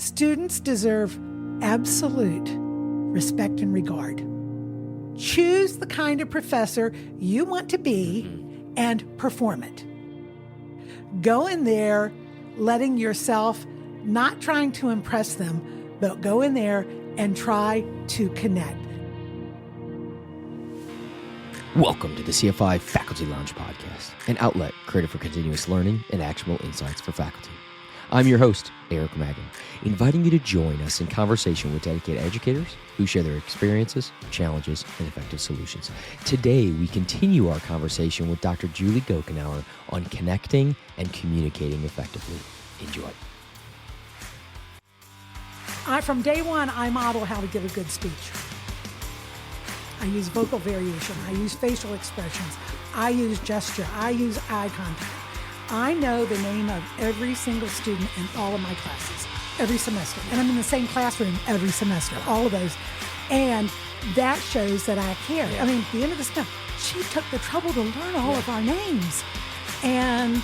Students deserve absolute respect and regard. Choose the kind of professor you want to be and perform it. Go in there letting yourself, not trying to impress them, but go in there and try to connect. Welcome to the CFI Faculty Lounge Podcast, an outlet created for continuous learning and actionable insights for faculty. I'm your host, Eric Magrum, inviting you to join us in conversation with dedicated educators who share their experiences, challenges, and effective solutions. Today, we continue our conversation with Dr. Julie Gochenour on connecting and communicating effectively. Enjoy. From day one, I model how to give a good speech. I use vocal variation. I use facial expressions. I use gesture. I use eye contact. I know the name of every single student in all of my classes every semester. And I'm in the same classroom every semester, all of those. And that shows that I care. I mean, at the end of the stuff, she took the trouble to learn all of our names. And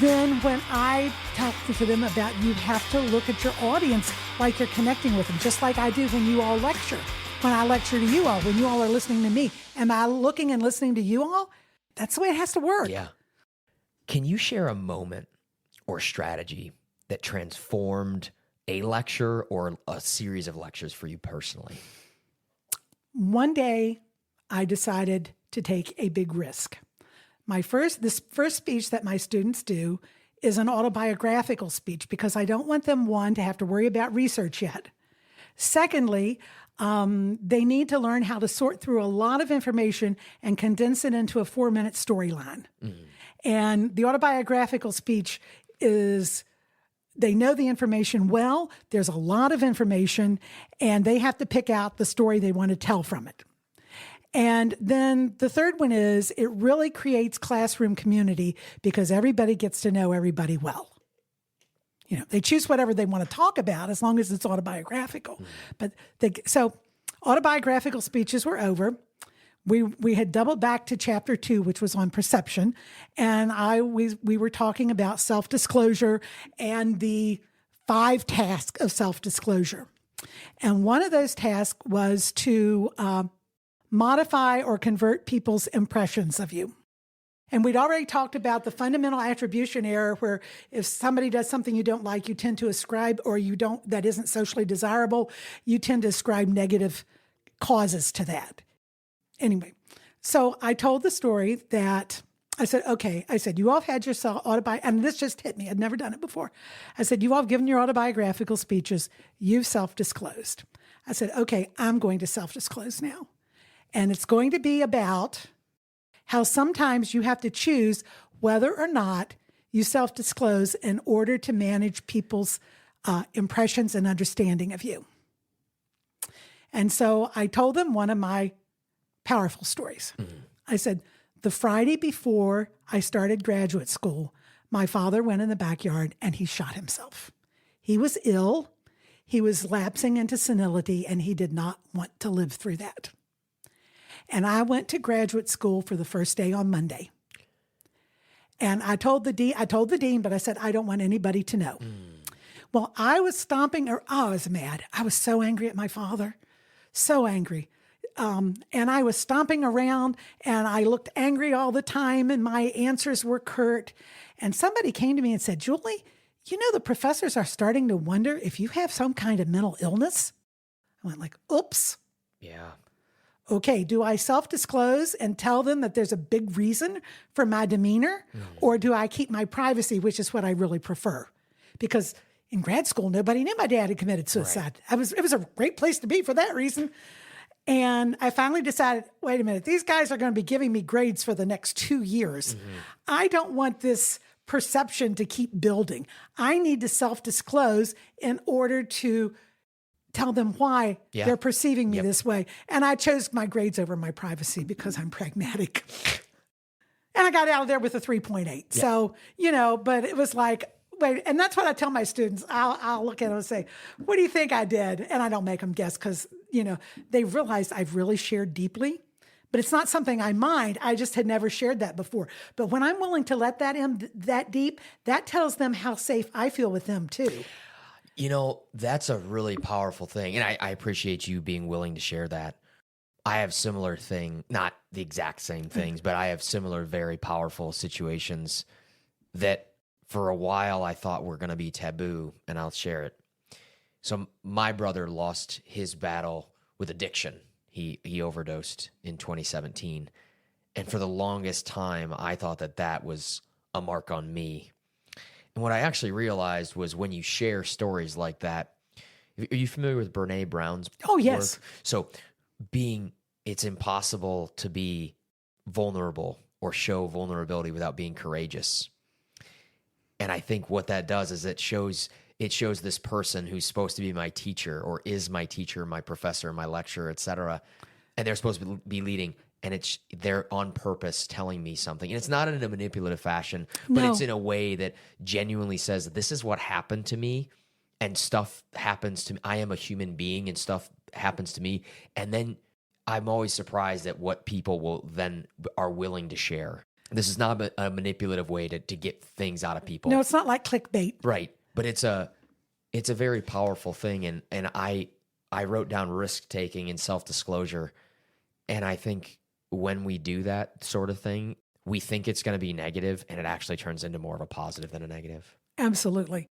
then when I talk to them about you have to look at your audience like you're connecting with them, just like I do when you all lecture. When I lecture to you all, when you all are listening to me, am I looking and listening to you all? That's the way it has to work. Yeah. Can you share a moment or strategy that transformed a lecture or a series of lectures for you personally? One day, I decided to take a big risk. This first speech that my students do is an autobiographical speech because I don't want them, one, to have to worry about research yet. Secondly, they need to learn how to sort through a lot of information and condense it into a 4-minute storyline. And the autobiographical speech is, they know the information well, there's a lot of information, and they have to pick out the story they want to tell from it. And then the third one is, it really creates classroom community because everybody gets to know everybody well. You know, they choose whatever they want to talk about as long as it's autobiographical. So autobiographical speeches were over. We had doubled back to chapter 2, which was on perception. And we were talking about self-disclosure and the 5 tasks of self-disclosure. And one of those tasks was to modify or convert people's impressions of you. And we'd already talked about the fundamental attribution error, where if somebody does something you don't like, you tend to ascribe, or you don't, that isn't socially desirable, you tend to ascribe negative causes to that. Anyway, so I told the story that I said, you all have had your and this just hit me. I'd never done it before. I said, you all have given your autobiographical speeches. You've self-disclosed. I said, okay, I'm going to self-disclose now. And it's going to be about how sometimes you have to choose whether or not you self-disclose in order to manage people's impressions and understanding of you. And so I told them one of my powerful stories. I said, the Friday before I started graduate school, my father went in the backyard and he shot himself. He was ill. He was lapsing into senility, and he did not want to live through that. And I went to graduate school for the first day on Monday. And I told the dean, but I said, I don't want anybody to know. Well, I was I was mad. I was so angry at my father, so angry. And I was stomping around, and I looked angry all the time, and my answers were curt. And somebody came to me and said, Julie, you know, the professors are starting to wonder if you have some kind of mental illness. I went like, oops. Yeah. Okay, do I self-disclose and tell them that there's a big reason for my demeanor? Or do I keep my privacy, which is what I really prefer? Because in grad school, nobody knew my dad had committed suicide. Right. It was a great place to be for that reason. And I finally decided, wait a minute, these guys are going to be giving me grades for the next 2 years. I don't want this perception to keep building. I need to self-disclose in order to tell them why they're perceiving me this way. And I chose my grades over my privacy because I'm pragmatic. And I got out of there with a 3.8. Yeah. So, but it was like, wait, and that's what I tell my students. I'll look at them and say, what do you think I did? And I don't make them guess because, they realize I've really shared deeply but it's not something I mind. I just had never shared that before. But when I'm willing to let that in that deep, that tells them how safe I feel with them too. That's a really powerful thing. And I appreciate you being willing to share that. I have similar thing, not the exact same things, but I have similar very powerful situations that for a while I thought were going to be taboo, and I'll share it. So my brother lost his battle with addiction. He overdosed in 2017. And for the longest time, I thought that was a mark on me. And what I actually realized was when you share stories like that, are you familiar with Brene Brown's Oh, yes. work? So it's impossible to be vulnerable or show vulnerability without being courageous. And I think what that does is it shows this person who's supposed to be my teacher or is my teacher, my professor, my lecturer, etc. And they're supposed to be leading, and they're on purpose telling me something. And it's not in a manipulative fashion, but it's in a way that genuinely says, this is what happened to me, and stuff happens to me. I am a human being, and stuff happens to me. And then I'm always surprised at what people are willing to share. This is not a manipulative way to get things out of people. No, it's not like clickbait. Right. But it's a very powerful thing. And I wrote down risk-taking and self-disclosure. And I think when we do that sort of thing, we think it's going to be negative, and it actually turns into more of a positive than a negative. Absolutely.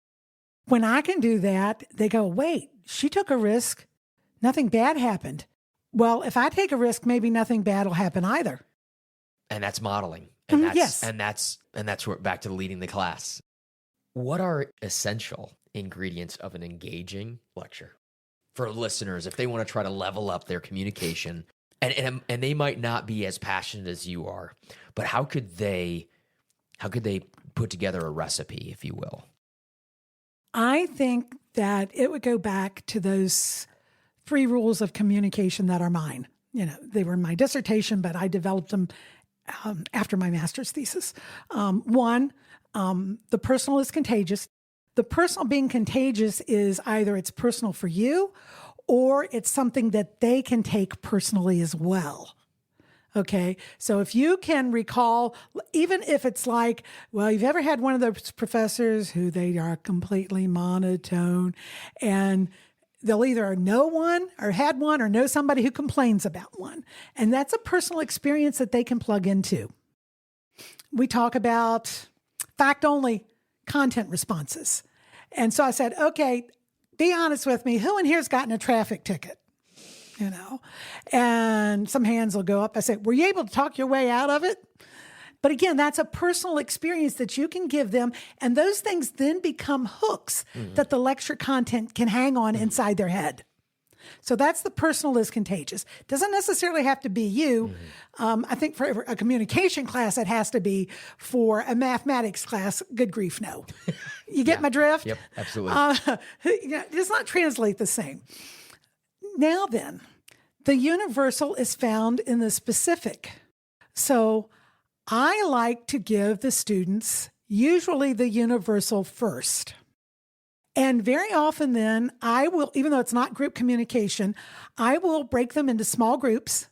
When I can do that, they go, wait, she took a risk. Nothing bad happened. Well, if I take a risk, maybe nothing bad will happen either. And that's modeling. And that's, yes. And that's where back to leading the class. What are essential ingredients of an engaging lecture for listeners if they want to try to level up their communication? And they might not be as passionate as you are, but how could they put together a recipe, if you will? I think that it would go back to those 3 rules of communication that are mine. They were in my dissertation, but I developed them after my master's thesis. 1, the personal is contagious. The personal being contagious is either it's personal for you or it's something that they can take personally as well. Okay. So if you can recall, even if it's like, well, you've ever had one of those professors who they are completely monotone, and they'll either know one or had one or know somebody who complains about one. And that's a personal experience that they can plug into. We talk about fact-only content responses. And so I said, okay, be honest with me. Who in here's gotten a traffic ticket? And some hands will go up. I say, were you able to talk your way out of it? But again, that's a personal experience that you can give them. And those things then become hooks that the lecture content can hang on inside their head. So that's the personal is contagious. Doesn't necessarily have to be you. I think for a communication class, it has to be. For a mathematics class, good grief, no. You get my drift? Yep, absolutely. It does not translate the same. Now then, the universal is found in the specific. So I like to give the students usually the universal first. And very often then I will, even though it's not group communication, I will break them into small groups,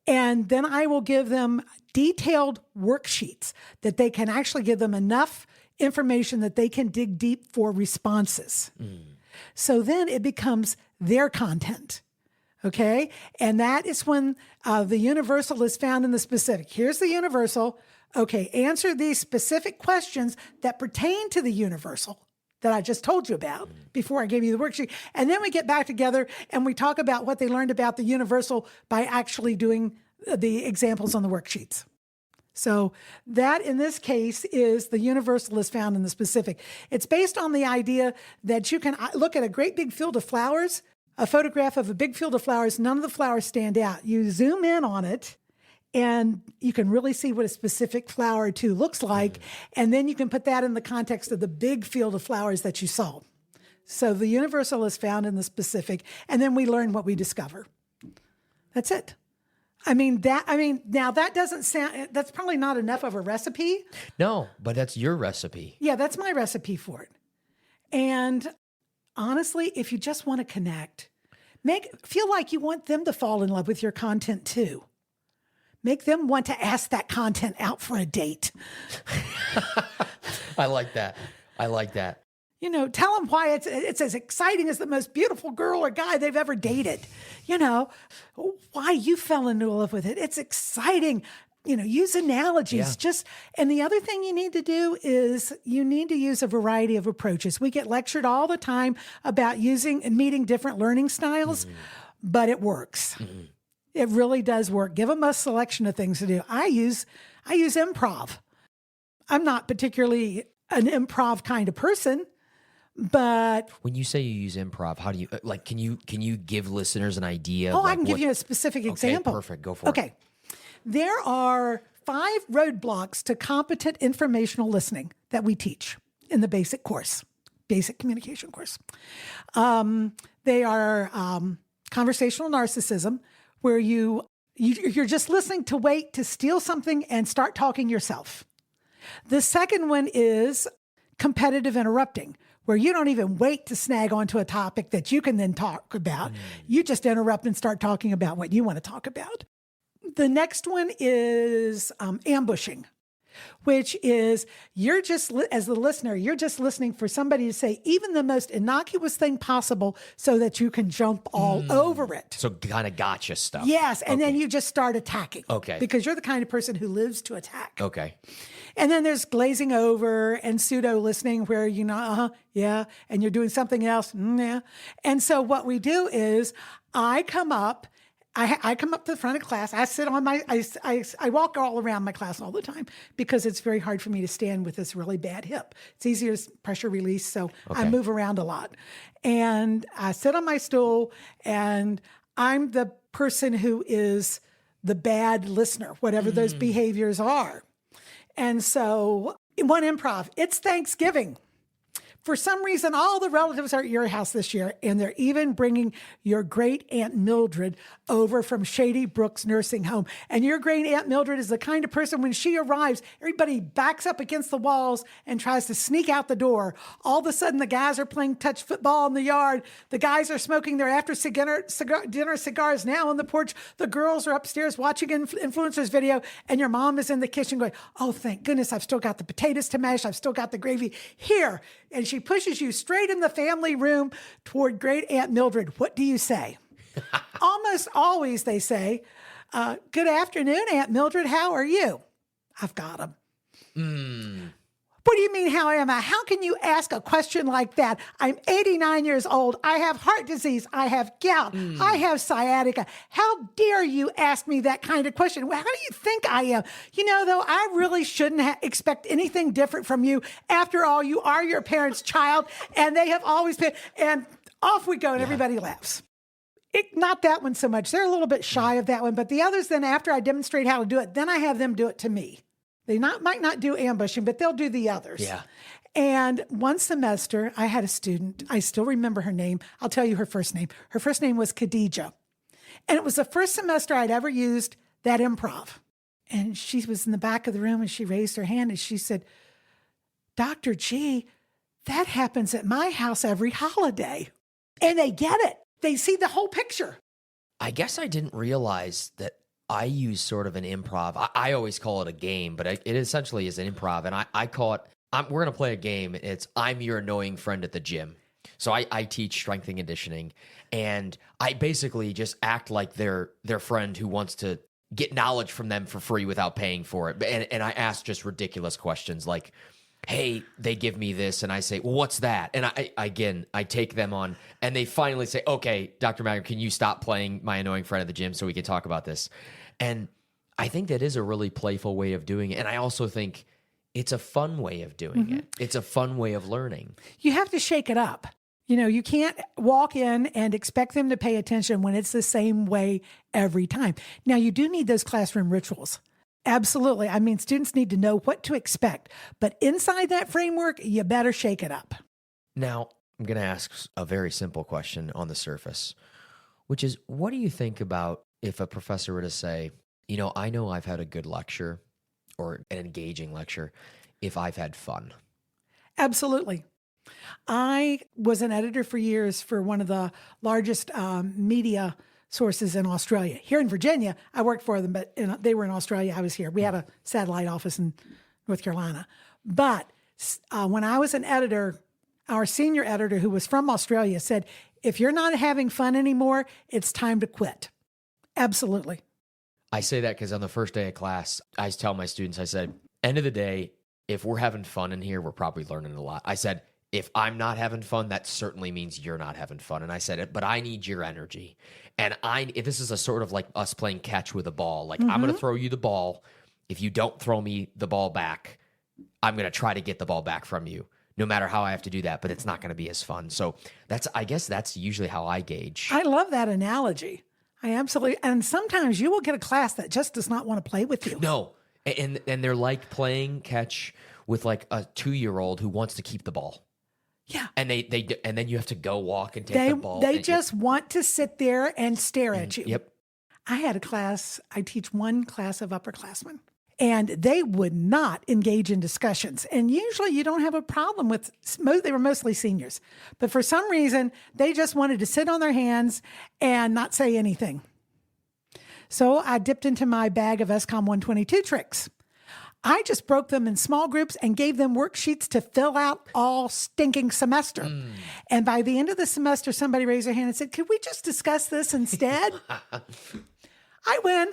and then I will give them detailed worksheets that they can actually give them enough information that they can dig deep for responses. So then it becomes their content. Okay. And that is when the universal is found in the specific. Here's the universal. Okay. Answer these specific questions that pertain to the universal that I just told you about before I gave you the worksheet. And then we get back together and we talk about what they learned about the universal by actually doing the examples on the worksheets. So that in this case is the universal is found in the specific. It's based on the idea that you can look at a great big field of flowers, a photograph of a big field of flowers, none of the flowers stand out. You zoom in on it and you can really see what a specific flower or two looks like. And then you can put that in the context of the big field of flowers that you saw. So the universal is found in the specific, and then we learn what we discover. That's it. Now that doesn't sound, that's probably not enough of a recipe. No, but that's your recipe. Yeah, that's my recipe for it. And honestly, if you just want to connect, feel like you want them to fall in love with your content too. Make them want to ask that content out for a date. I like that. Tell them why it's as exciting as the most beautiful girl or guy they've ever dated. Why you fell into love with it. It's exciting. Use analogies. Yeah. And the other thing you need to do is you need to use a variety of approaches. We get lectured all the time about using and meeting different learning styles, but it works. Mm-hmm. It really does work. Give them a selection of things to do. I use improv. I'm not particularly an improv kind of person, but when you say you use improv, how do you can you give listeners an idea? I can give you a specific example. Okay, perfect. Go for it. Okay. There are 5 roadblocks to competent informational listening that we teach in the basic communication course. They are conversational narcissism, where you're just listening to wait to steal something and start talking yourself. The second one is competitive interrupting, where you don't even wait to snag onto a topic that you can then talk about. You just interrupt and start talking about what you want to talk about. The next one is ambushing, which is as the listener, you're just listening for somebody to say even the most innocuous thing possible so that you can jump all over it. So kind of gotcha stuff. Yes, and then you just start attacking. Okay. Because you're the kind of person who lives to attack. Okay. And then there's glazing over and pseudo listening where yeah, and you're doing something else, yeah. And so what we do is I come up to the front of class. I sit on I walk all around my class all the time because it's very hard for me to stand with this really bad hip. It's easier to pressure release, so I move around a lot. And I sit on my stool, and I'm the person who is the bad listener, whatever those behaviors are. And so one improv, it's Thanksgiving. For some reason, all the relatives are at your house this year, and they're even bringing your great Aunt Mildred over from Shady Brooks Nursing Home. And your great Aunt Mildred is the kind of person, when she arrives, everybody backs up against the walls and tries to sneak out the door. All of a sudden, the guys are playing touch football in the yard. The guys are smoking their after dinner cigars now on the porch. The girls are upstairs watching influencers video, and your mom is in the kitchen going, oh, thank goodness, I've still got the potatoes to mash. I've still got the gravy here. And she pushes you straight in the family room toward great Aunt Mildred. What do you say? Almost always they say, good afternoon, Aunt Mildred. How are you? I've got them. What do you mean, how am I? How can you ask a question like that? I'm 89 years old. I have heart disease. I have gout. I have sciatica. How dare you ask me that kind of question? Well, how do you think I am? Though, I really shouldn't expect anything different from you. After all, you are your parents' child, and they have always been. And off we go, and everybody laughs. Not that one so much. They're a little bit shy of that one. But the others, then after I demonstrate how to do it, then I have them do it to me. They might not do ambushing, but they'll do the others. Yeah. And one semester, I had a student. I still remember her name. I'll tell you her first name. Her first name was Khadija. And it was the first semester I'd ever used that improv. And she was in the back of the room, and she raised her hand, and she said, Dr. G, that happens at my house every holiday. And they get it. They see the whole picture. I guess I didn't realize that I use sort of an improv. I always call it a game, but it essentially is an improv. And I call it, we're going to play a game. It's I'm your annoying friend at the gym. So I teach strength and conditioning, and I basically just act like their friend who wants to get knowledge from them for free without paying for it. And I ask just ridiculous questions like, hey, they give me this, and I say, well, what's that? And I take them on, and they finally say, okay, Dr. Magrum, can you stop playing my annoying friend at the gym so we can talk about this? And I think that is a really playful way of doing it. And I also think it's a fun way of doing it. It's a fun way of learning. You have to shake it up. You can't walk in and expect them to pay attention when it's the same way every time. Now, you do need those classroom rituals. Absolutely. I mean, students need to know what to expect. But inside that framework, you better shake it up. Now, I'm going to ask a very simple question on the surface, which is, what do you think about if a professor were to say, I know I've had a good lecture or an engaging lecture if I've had fun? Absolutely. I was an editor for years for one of the largest media sources in Australia. Here in Virginia, I worked for them, but they were in Australia. I was here. We had a satellite office in North Carolina. But when I was an editor, our senior editor, who was from Australia, said, if you're not having fun anymore, it's time to quit. Absolutely. I say that because on the first day of class, I tell my students, I said, end of the day, if we're having fun in here, we're probably learning a lot. I said, if I'm not having fun, that certainly means you're not having fun. And I said, but I need your energy. And if this is a sort of like us playing catch with a ball. Like, I'm going to throw you the ball. If you don't throw me the ball back, I'm going to try to get the ball back from you, no matter how I have to do that. But it's not going to be as fun. So I guess that's usually how I gauge. I love that analogy. I absolutely, and sometimes you will get a class that just does not want to play with you. No. And they're like playing catch with like a 2-year-old who wants to keep the ball. Yeah. And and then you have to go walk and take the ball. They just want to sit there and stare at you. Yep. I had a class, I teach one class of upperclassmen, and they would not engage in discussions. And usually you don't have a problem with, they were mostly seniors. But for some reason, they just wanted to sit on their hands and not say anything. So I dipped into my bag of SCOM 122 tricks. I just broke them in small groups and gave them worksheets to fill out all stinking semester. And by the end of the semester, somebody raised their hand and said, could we just discuss this instead? I win.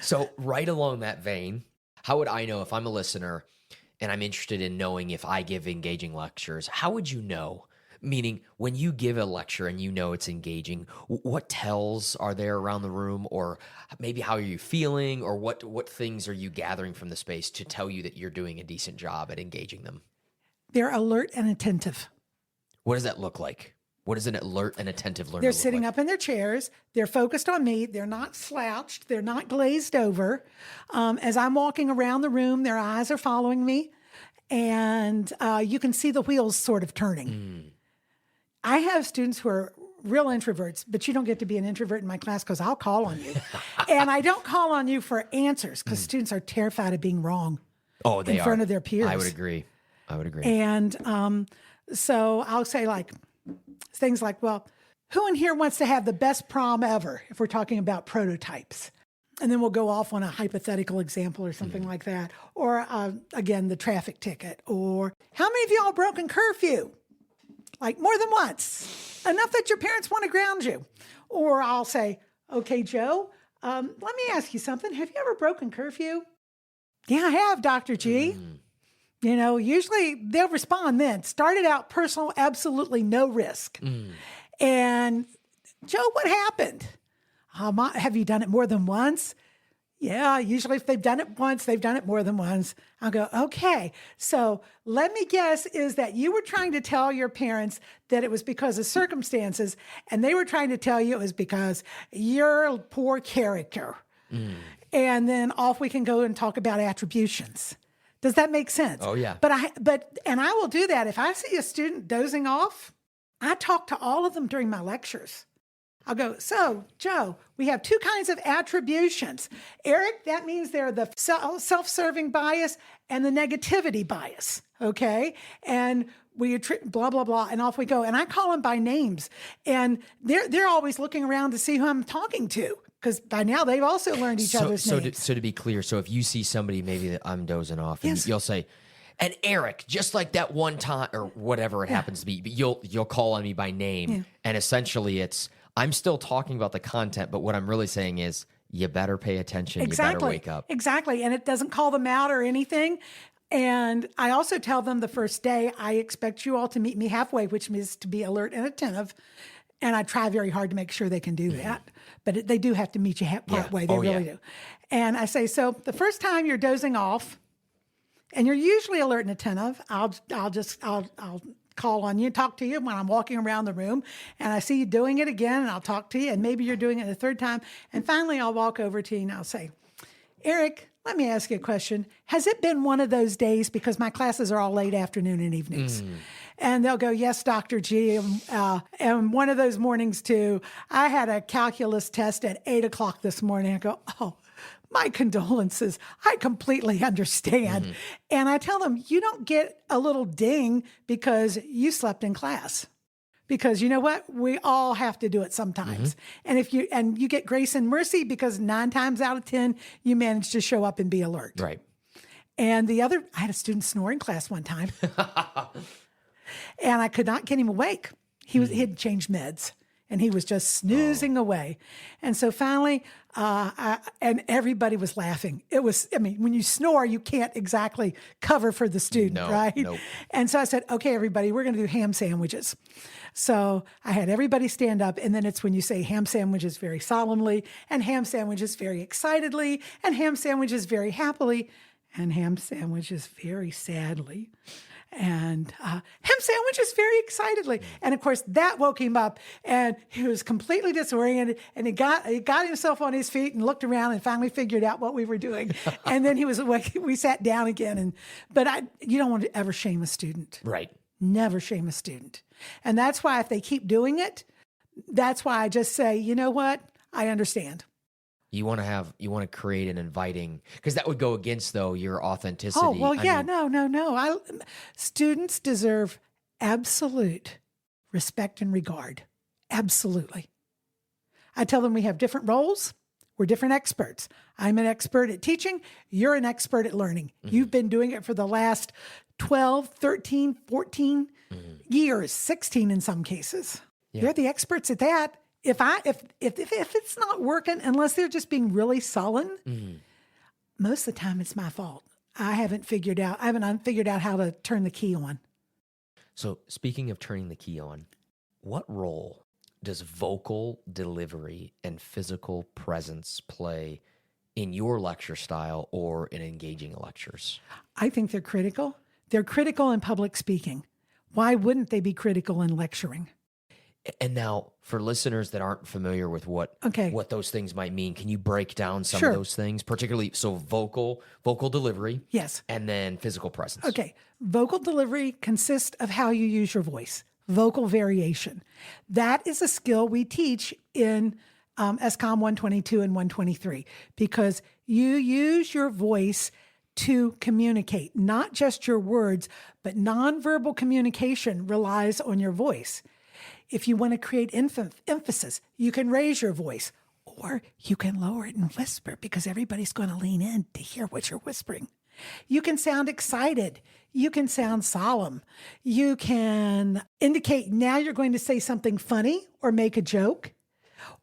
So right along that vein, how would I know if I'm a listener and I'm interested in knowing if I give engaging lectures? How would you know? Meaning, when you give a lecture and you know it's engaging, what tells are there around the room? Or maybe how are you feeling? Or what things are you gathering from the space to tell you that you're doing a decent job at engaging them? They're alert and attentive. What does that look like? What does an alert and attentive learner They're look sitting like? up in their chairs. They're focused on me. They're not slouched. They're not glazed over. As I'm walking around the room, their eyes are following me. And you can see the wheels sort of turning. I have students who are real introverts, but you don't get to be an introvert in my class because I'll call on you. And I don't call on you for answers because students are terrified of being wrong in front of their peers. I would agree. And so I'll say things like, well, who in here wants to have the best prom ever if we're talking about prototypes? And then we'll go off on a hypothetical example or something like that. Or again, the traffic ticket. Or how many of y'all broken curfew? Like more than once, enough that your parents want to ground you. Or I'll say, okay, Joe, let me ask you something. Have you ever broken curfew? Yeah, I have, Dr. G. You know, usually they'll respond then. Started out personal, absolutely no risk. And Joe, what happened? Have you done it more than once? Yeah, usually if they've done it once, they've done it more than once. I'll go, okay, so let me guess is that you were trying to tell your parents that it was because of circumstances, and they were trying to tell you it was because you're poor character. And then off we can go and talk about attributions. Does that make sense? Oh, yeah. But I will do that. If I see a student dozing off, I talk to all of them during my lectures. I'll go, so, Joe, we have two kinds of attributions. Eric, that means they're the self-serving bias and the negativity bias, okay? And we blah, blah, blah, and off we go. And I call them by names. And they're always looking around to see who I'm talking to, because by now they've also learned each other's names. So to be clear, so if you see somebody maybe that I'm dozing off, and you'll say, and Eric, just like that one time, or whatever it happens to be, but you'll call on me by name, and essentially it's, I'm still talking about the content, but what I'm really saying is you better pay attention. Exactly. You better wake up. Exactly. And it doesn't call them out or anything. And I also tell them the first day, I expect you all to meet me halfway, which means to be alert and attentive. And I try very hard to make sure they can do that. But they do have to meet you partway. They really do. And I say, so the first time you're dozing off, and you're usually alert and attentive, I'll call on you and talk to you when I'm walking around the room, and I see you doing it again, and I'll talk to you, and maybe you're doing it the third time. And finally, I'll walk over to you and I'll say, Eric, let me ask you a question. Has it been one of those days, because my classes are all late afternoon and evenings? And they'll go, yes, Dr. G. And one of those mornings too, I had a calculus test at 8:00 this morning. I go, oh, my condolences. I completely understand. And I tell them, you don't get a little ding because you slept in class. because you know what? We all have to do it sometimes. And if you get grace and mercy because 9 times out of 10, you manage to show up and be alert. Right. And I had a student snore in class one time and I could not get him awake. He had changed meds and he was just snoozing away. And so finally, and everybody was laughing. When you snore, you can't exactly cover for the student, right? Nope. And so I said, okay, everybody, we're going to do ham sandwiches. So I had everybody stand up, and then it's when you say ham sandwiches very solemnly, and ham sandwiches very excitedly, and ham sandwiches very happily, and ham sandwiches very sadly. And ham sandwiches very excitedly. And of course, that woke him up and he was completely disoriented and he got himself on his feet and looked around and finally figured out what we were doing. And then he was awake. We sat down again. But you don't want to ever shame a student. Right. Never shame a student. And that's why if they keep doing it, that's why I just say, you know what? I understand. You want to create an inviting, because that would go against, though, your authenticity. Oh, well, yeah, no. Students deserve absolute respect and regard. Absolutely. I tell them we have different roles. We're different experts. I'm an expert at teaching. You're an expert at learning. You've been doing it for the last 12, 13, 14 years, 16 in some cases. Yeah. You're the experts at that. If it's not working, unless they're just being really sullen, most of the time it's my fault. I haven't figured out how to turn the key on. So speaking of turning the key on, what role does vocal delivery and physical presence play in your lecture style or in engaging lectures? I think they're critical. They're critical in public speaking. Why wouldn't they be critical in lecturing? And now, for listeners that aren't familiar with what those things might mean, can you break down some of those things, particularly vocal delivery, yes, and then physical presence? Okay, vocal delivery consists of how you use your voice. Vocal variation, that is a skill we teach in SCOM 122 and 123 because you use your voice to communicate, not just your words, but nonverbal communication relies on your voice. If you want to create emphasis, you can raise your voice or you can lower it and whisper because everybody's going to lean in to hear what you're whispering. You can sound excited. You can sound solemn. You can indicate now you're going to say something funny or make a joke.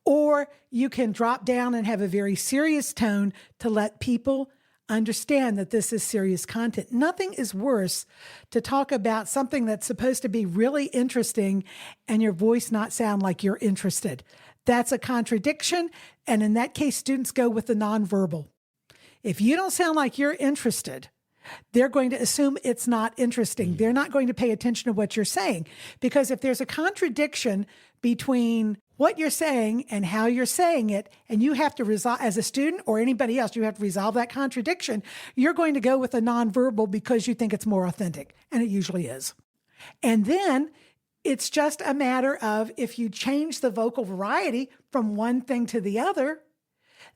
Or you can drop down and have a very serious tone to let people understand that this is serious content. Nothing is worse to talk about something that's supposed to be really interesting and your voice not sound like you're interested. That's a contradiction. And in that case, students go with the nonverbal. If you don't sound like you're interested, they're going to assume it's not interesting. They're not going to pay attention to what you're saying. Because if there's a contradiction between what you're saying and how you're saying it, and you have to resolve, as a student or anybody else, you have to resolve that contradiction, you're going to go with a nonverbal because you think it's more authentic, and it usually is. And then it's just a matter of if you change the vocal variety from one thing to the other,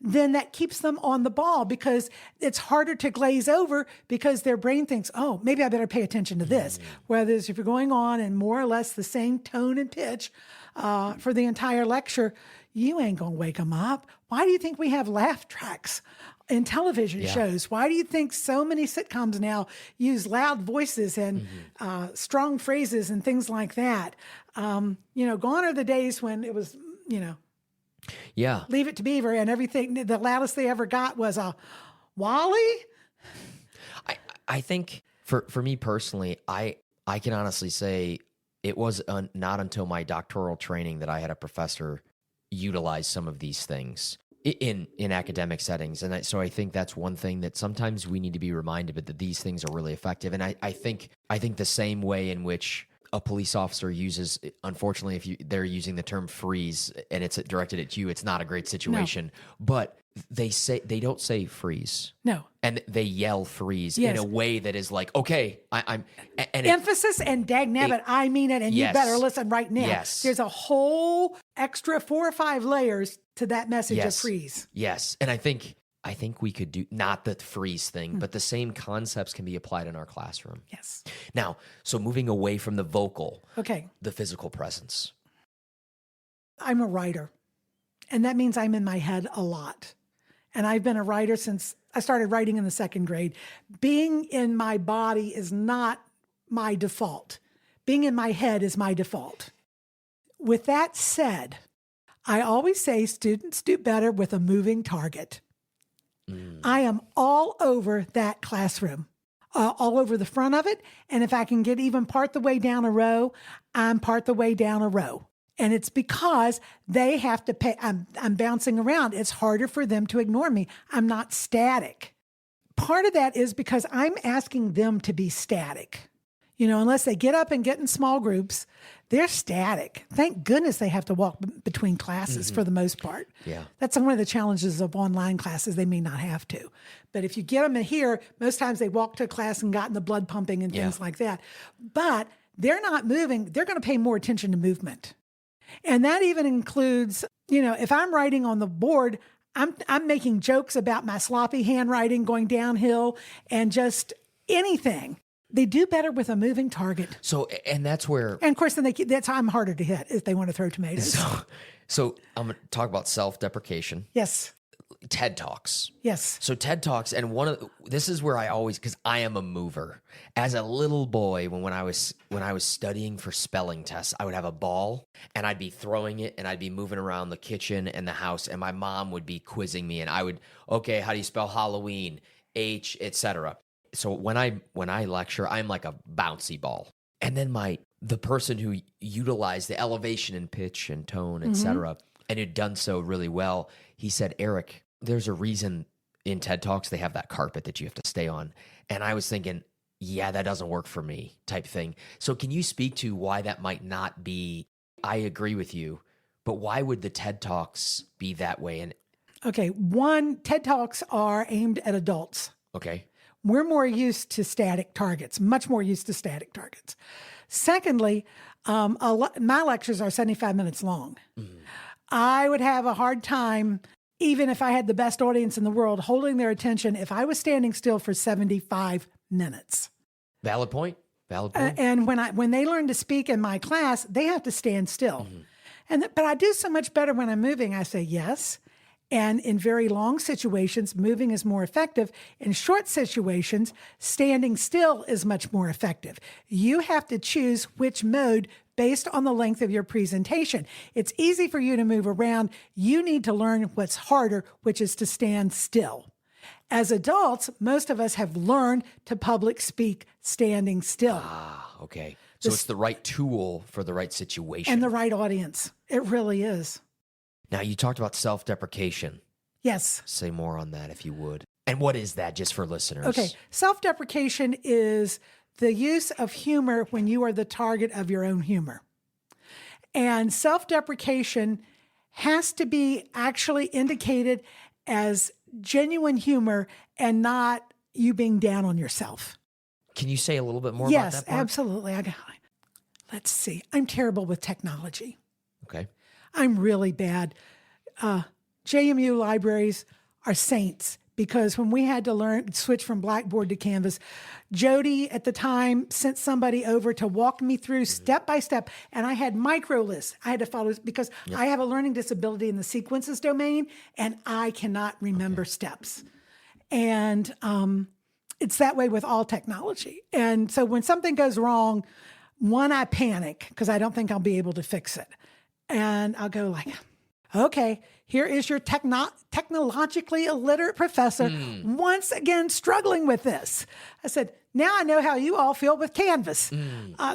then that keeps them on the ball because it's harder to glaze over because their brain thinks, oh, maybe I better pay attention to this. Whereas if you're going on in more or less the same tone and pitch for the entire lecture, you ain't going to wake them up. Why do you think we have laugh tracks in television shows? Why do you think so many sitcoms now use loud voices and strong phrases and things like that? Gone are the days when it was, Leave It to Beaver and everything. The loudest they ever got was a Wally. I think for me personally, I can honestly say it was not until my doctoral training that I had a professor utilize some of these things in academic settings. And so I think that's one thing that sometimes we need to be reminded of, that these things are really effective. And I think the same way in which a police officer uses, unfortunately, if they're using the term freeze and it's directed at you, it's not a great situation. No. But they don't say freeze. No. And they yell freeze in a way that is like, okay, I'm emphasis and dagnabbit, I mean it, and you better listen right now. Yes. There's a whole extra 4 or 5 layers to that message of freeze. Yes. And I think I think we could do, not the freeze thing, but the same concepts can be applied in our classroom. Yes. Now, so moving away from the vocal, Okay. the physical presence. I'm a writer, and that means I'm in my head a lot. And I've been a writer since I started writing in the second grade. Being in my body is not my default. Being in my head is my default. With that said, I always say students do better with a moving target. I am all over that classroom, all over the front of it. And if I can get even part the way down a row, I'm part the way down a row. And it's because they have to pay. I'm bouncing around. It's harder for them to ignore me. I'm not static. Part of that is because I'm asking them to be static. Unless they get up and get in small groups, they're static. Thank goodness they have to walk between classes for the most part. Yeah. That's one of the challenges of online classes. They may not have to. But if you get them in here, most times they walk to a class and gotten the blood pumping and things like that. But they're not moving. They're going to pay more attention to movement. And that even includes, if I'm writing on the board, I'm making jokes about my sloppy handwriting going downhill and just anything. They do better with a moving target. So, and that's where... And of course, then that's how I'm harder to hit if they want to throw tomatoes. So I'm going to talk about self-deprecation. Yes. TED Talks. Yes. So TED Talks, and this is where I always, because I am a mover. As a little boy, when I was studying for spelling tests, I would have a ball and I'd be throwing it and I'd be moving around the kitchen and the house, and my mom would be quizzing me, and I would, okay, how do you spell Halloween? H, etc. So when I lecture, I'm like a bouncy ball. And then the person who utilized the elevation and pitch and tone, etc., and had done so really well, he said, Eric, there's a reason in TED Talks they have that carpet that you have to stay on. And I was thinking, yeah, that doesn't work for me type thing. So can you speak to why that might not be? I agree with you, but why would the TED Talks be that way? And Okay. One, TED Talks are aimed at adults. okay. We're more used to static targets, much more used to static targets. Secondly, my lectures are 75 minutes long. I would have a hard time, even if I had the best audience in the world, holding their attention if I was standing still for 75 minutes. Valid point. And when they learn to speak in my class, they have to stand still. But I do so much better when I'm moving. I say yes. And in very long situations, moving is more effective. In short situations, standing still is much more effective. You have to choose which mode based on the length of your presentation. It's easy for you to move around. You need to learn what's harder, which is to stand still. As adults, most of us have learned to public speak standing still. Ah, okay. So it's the right tool for the right situation. And the right audience. It really is. Now, you talked about self-deprecation. Yes. Say more on that if you would. And what is that, just for listeners? Okay. Self-deprecation is the use of humor when you are the target of your own humor. And self-deprecation has to be actually indicated as genuine humor and not you being down on yourself. Can you say a little bit more about that part? Yes, absolutely. Let's see. I'm terrible with technology. Okay. I'm really bad. JMU libraries are saints because when we had to switch from Blackboard to Canvas, Jody at the time sent somebody over to walk me through step by step, and I had micro lists. I had to follow because I have a learning disability in the sequences domain, and I cannot remember steps. And it's that way with all technology. And so when something goes wrong, I panic because I don't think I'll be able to fix it. And I'll go like, okay, here is your technologically illiterate professor once again struggling with this. I said, now I know how you all feel with Canvas.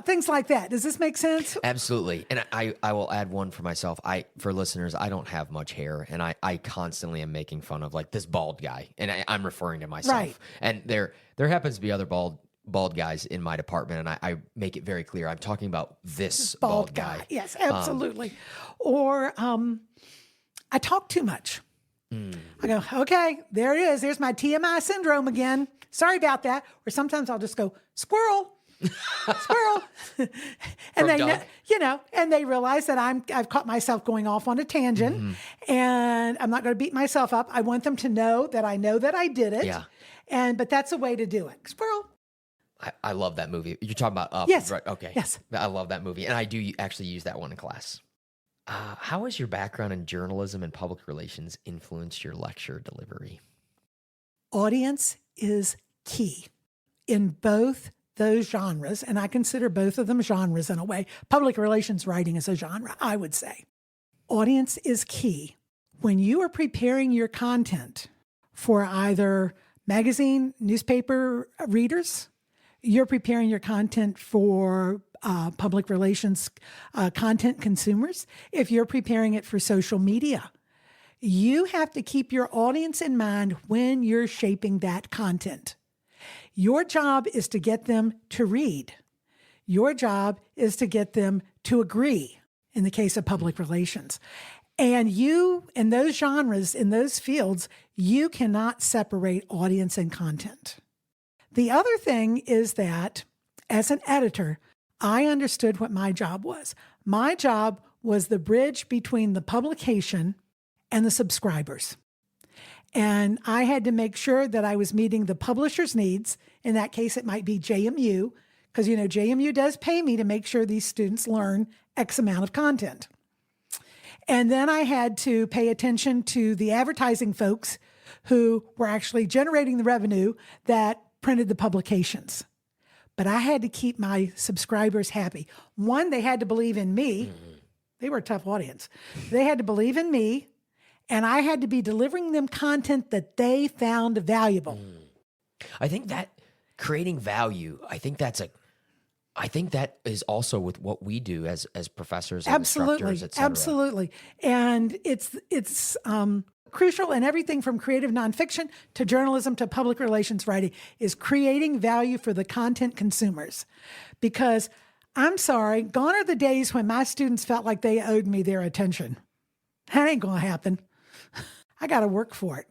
Things like that. Does this make sense? Absolutely. And I will add one for myself. For listeners, I don't have much hair, and I constantly am making fun of like this bald guy, and I'm referring to myself. Right. And there happens to be other bald guys in my department, and I make it very clear I'm talking about this bald guy. Yes, absolutely. Or I talk too much. I go, okay, there it is. There's my TMI syndrome again. Sorry about that. Or sometimes I'll just go, squirrel. Squirrel. And From they, Doug? and they realize that I've caught myself going off on a tangent and I'm not going to beat myself up. I want them to know that I did it. Yeah. But that's a way to do it. Squirrel. I love that movie. You're talking about Up, Yes. right? Okay. Yes. I love that movie. And I do actually use that one in class. How has your background in journalism and public relations influenced your lecture delivery? Audience is key in both those genres, and I consider both of them genres in a way. Public relations writing is a genre, I would say. Audience is key. When you are preparing your content for either magazine, newspaper readers, you're preparing your content for public relations content consumers, if you're preparing it for social media, you have to keep your audience in mind when you're shaping that content. Your job is to get them to read. Your job is to get them to agree in the case of public relations. And you, in those genres, in those fields, you cannot separate audience and content. The other thing is that as an editor, I understood what my job was. My job was the bridge between the publication and the subscribers. And I had to make sure that I was meeting the publisher's needs. In that case, it might be JMU, because, JMU does pay me to make sure these students learn X amount of content. And then I had to pay attention to the advertising folks who were actually generating the revenue that printed the publications. But I had to keep my subscribers happy. One, they had to believe in me. They were a tough audience. They had to believe in me, and I had to be delivering them content that they found valuable. I think that creating value, I think that is also with what we do as professors and instructors, et cetera. Absolutely. And it's crucial in everything from creative nonfiction to journalism to public relations writing is creating value for the content consumers. Because I'm sorry, gone are the days when my students felt like they owed me their attention. That ain't going to happen. I got to work for it.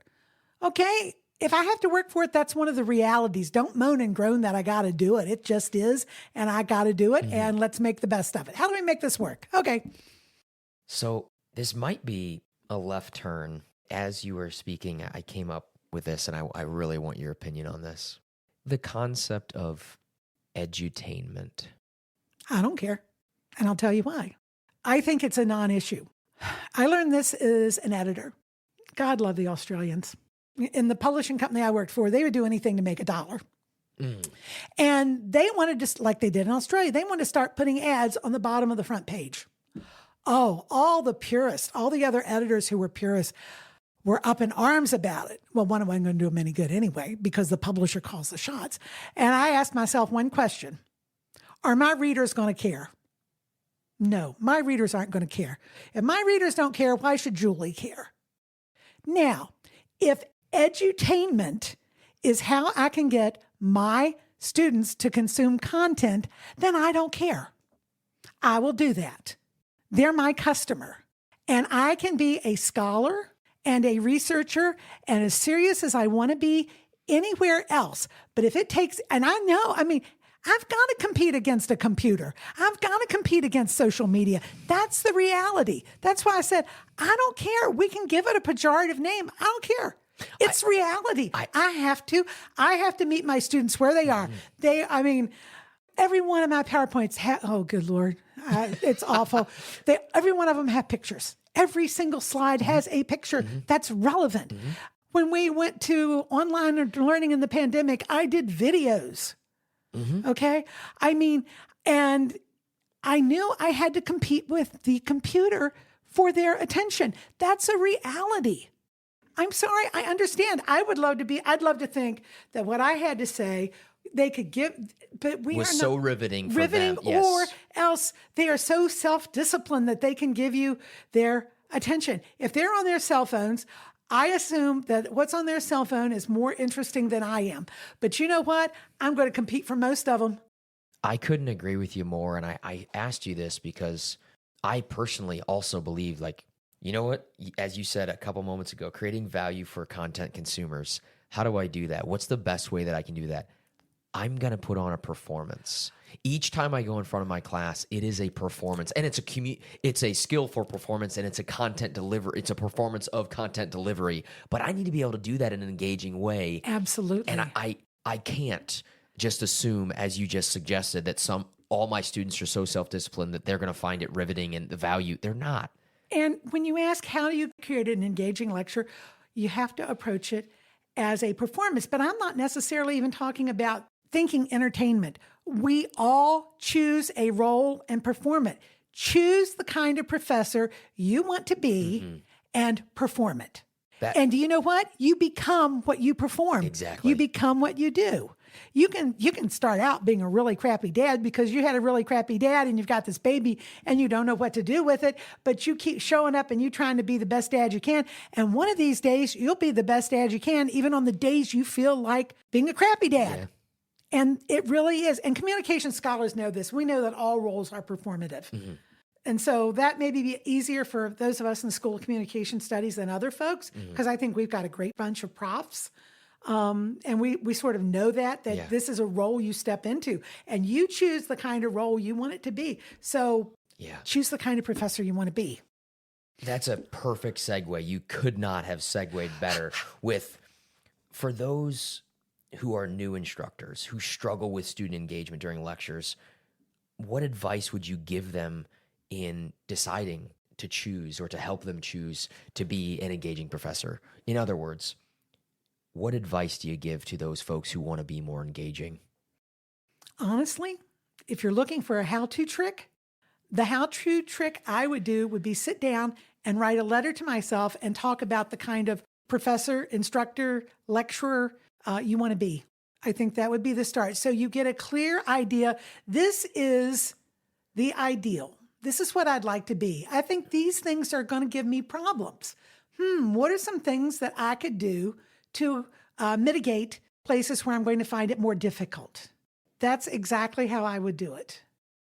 Okay. If I have to work for it, that's one of the realities. Don't moan and groan that I got to do it. It just is. And I got to do it. And let's make the best of it. How do we make this work? Okay. So this might be a left turn. As you were speaking, I came up with this, and I really want your opinion on this. The concept of edutainment. I don't care. And I'll tell you why. I think it's a non-issue. I learned this as an editor. God love the Australians. In the publishing company I worked for, they would do anything to make $1. And they wanted to, like they did in Australia, they wanted to start putting ads on the bottom of the front page. Oh, all the purists, all the other editors who were purists were up in arms about it. Well, one wasn't going to do them any good anyway, because the publisher calls the shots. And I asked myself one question. Are my readers going to care? No, my readers aren't going to care. If my readers don't care, why should Julie care? Now, if edutainment is how I can get my students to consume content, then I don't care. I will do that. They're my customer. And I can be a scholar and a researcher and as serious as I want to be anywhere else. But if it takes, and I know, I've got to compete against a computer. I've got to compete against social media. That's the reality. That's why I said, I don't care. We can give it a pejorative name. I don't care. It's reality. I have to meet my students where they are. Every one of my PowerPoints, oh, good Lord, it's awful. Every one of them have pictures. Every single slide has a picture that's relevant. When we went to online learning in the pandemic, I did videos. Okay. And I knew I had to compete with the computer for their attention. That's a reality. I'm sorry. I understand. I'd love to think that what I had to say, they could give, but we was are so not riveting for them. Yes. Or else they are so self-disciplined that they can give you their attention. If they're on their cell phones, I assume that what's on their cell phone is more interesting than I am. But you know what? I'm going to compete for most of them. I couldn't agree with you more. And I asked you this because I personally also believe, like, you know what? As you said a couple moments ago, creating value for content consumers. How do I do that? What's the best way that I can do that? I'm going to put on a performance. Each time I go in front of my class, it is a performance, and it's a skill for performance, and it's a content delivery. It's a performance of content delivery, but I need to be able to do that in an engaging way. Absolutely. And I can't just assume, as you just suggested, that all my students are so self-disciplined that they're going to find it riveting and the value. They're not. And when you ask how do you create an engaging lecture, you have to approach it as a performance. But I'm not necessarily even talking about thinking entertainment. We all choose a role and perform it. Choose the kind of professor you want to be and perform it. And do you know what? You become what you perform. Exactly. You become what you do. You can start out being a really crappy dad because you had a really crappy dad and you've got this baby and you don't know what to do with it, but you keep showing up and you trying to be the best dad you can. And one of these days you'll be the best dad you can, even on the days you feel like being a crappy dad. Yeah. And it really is. And communication scholars know this. We know that all roles are performative. And so that may be easier for those of us in the School of Communication Studies than other folks, because I think we've got a great bunch of profs. And we sort of know that this is a role you step into, and you choose the kind of role you want it to be. So choose the kind of professor you want to be. That's a perfect segue. You could not have segued better for those who are new instructors who struggle with student engagement during lectures. What advice would you give them in deciding to choose or to help them choose to be an engaging professor? In other words, what advice do you give to those folks who want to be more engaging? Honestly, if you're looking for a how-to trick, the how-to trick I would do would be sit down and write a letter to myself and talk about the kind of professor, instructor, lecturer you want to be. I think that would be the start. So you get a clear idea. This is the ideal. This is what I'd like to be. I think these things are going to give me problems. What are some things that I could do to mitigate places where I'm going to find it more difficult? That's exactly how I would do it.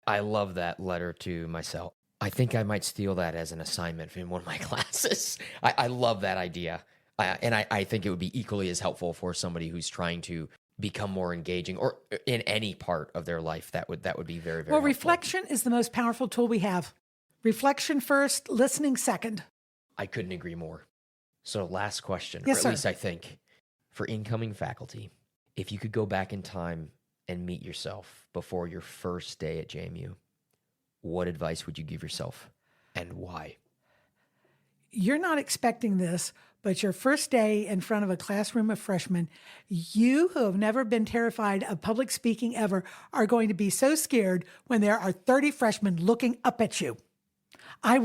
I love that letter to myself. I think I might steal that as an assignment in one of my classes. I love that idea. And I think it would be equally as helpful for somebody who's trying to become more engaging or in any part of their life. That would be very, very helpful. Reflection is the most powerful tool we have. Reflection first, listening second. I couldn't agree more. So last question, yes, or at sir. least I think, for incoming faculty, if you could go back in time and meet yourself before your first day at JMU, what advice would you give yourself and why? You're not expecting this, but your first day in front of a classroom of freshmen, you who have never been terrified of public speaking ever are going to be so scared when there are 30 freshmen looking up at you. I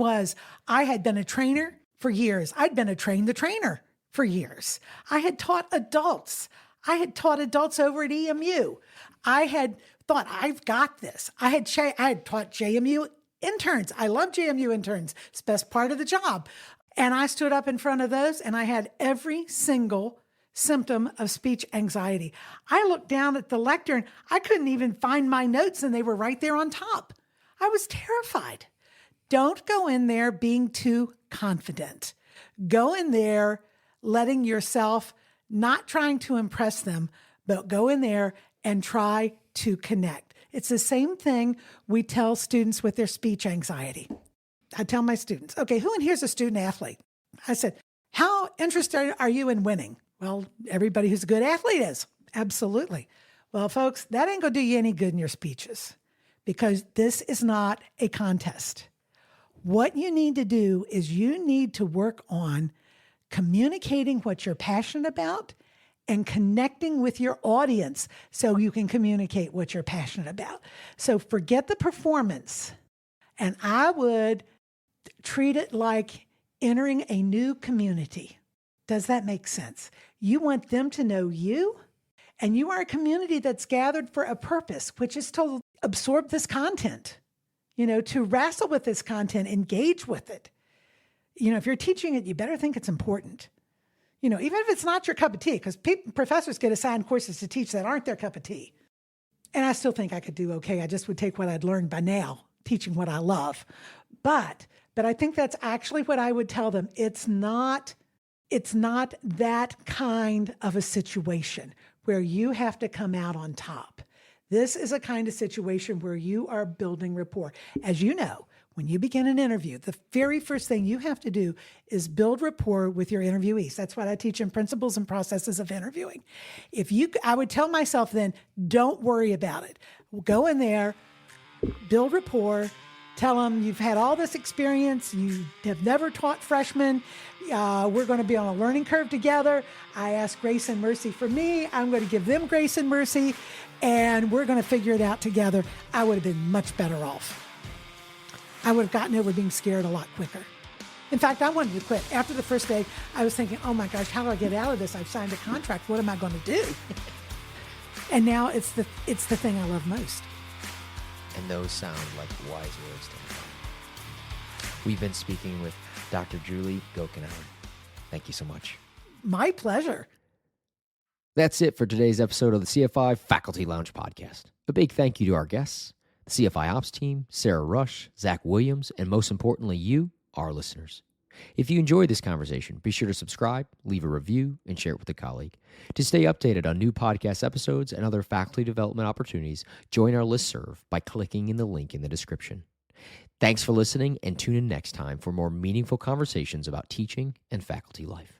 had been a trainer for years. I'd been a train-the-trainer for years. I had taught adults. Over at EMU. I had thought, I've got this. I had taught JMU interns. I love JMU interns. It's the best part of the job. And I stood up in front of those and I had every single symptom of speech anxiety. I looked down at the lectern. I couldn't even find my notes and they were right there on top. I was terrified. Don't go in there being too confident. Go in there letting yourself, not trying to impress them, but go in there and try to connect. It's the same thing we tell students with their speech anxiety. I tell my students, okay, who in here is a student athlete? I said, how interested are you in winning? Well, everybody who's a good athlete is. Absolutely. Well, folks, that ain't going to do you any good in your speeches because this is not a contest. What you need to do is you need to work on communicating what you're passionate about and connecting with your audience so you can communicate what you're passionate about. So forget the performance. And I would treat it like entering a new community. Does that make sense? You want them to know you, and you are a community that's gathered for a purpose, which is to absorb this content, to wrestle with this content, engage with it. If you're teaching it, you better think it's important. Even if it's not your cup of tea, because professors get assigned courses to teach that aren't their cup of tea. And I still think I could do okay. I just would take what I'd learned by now, teaching what I love. But I think that's actually what I would tell them. It's not that kind of a situation where you have to come out on top. This is a kind of situation where you are building rapport. As you know, when you begin an interview, the very first thing you have to do is build rapport with your interviewees. That's what I teach in Principles and Processes of Interviewing. I would tell myself then, don't worry about it. Go in there, build rapport, tell them you've had all this experience, you have never taught freshmen, we're going to be on a learning curve together. I ask grace and mercy for me, I'm going to give them grace and mercy, and we're going to figure it out together. I would have been much better off. I would have gotten over being scared a lot quicker. In fact, I wanted to quit. After the first day, I was thinking, oh my gosh, how do I get out of this? I've signed a contract. What am I going to do? And now it's the thing I love most. And those sound like wise words to me. We've been speaking with Dr. Julie Gochenour. Thank you so much. My pleasure. That's it for today's episode of the CFI Faculty Lounge Podcast. A big thank you to our guests, the CFI Ops team, Sarah Rush, Zach Williams, and most importantly, you, our listeners. If you enjoyed this conversation, be sure to subscribe, leave a review, and share it with a colleague. To stay updated on new podcast episodes and other faculty development opportunities, join our listserv by clicking in the link in the description. Thanks for listening, and tune in next time for more meaningful conversations about teaching and faculty life.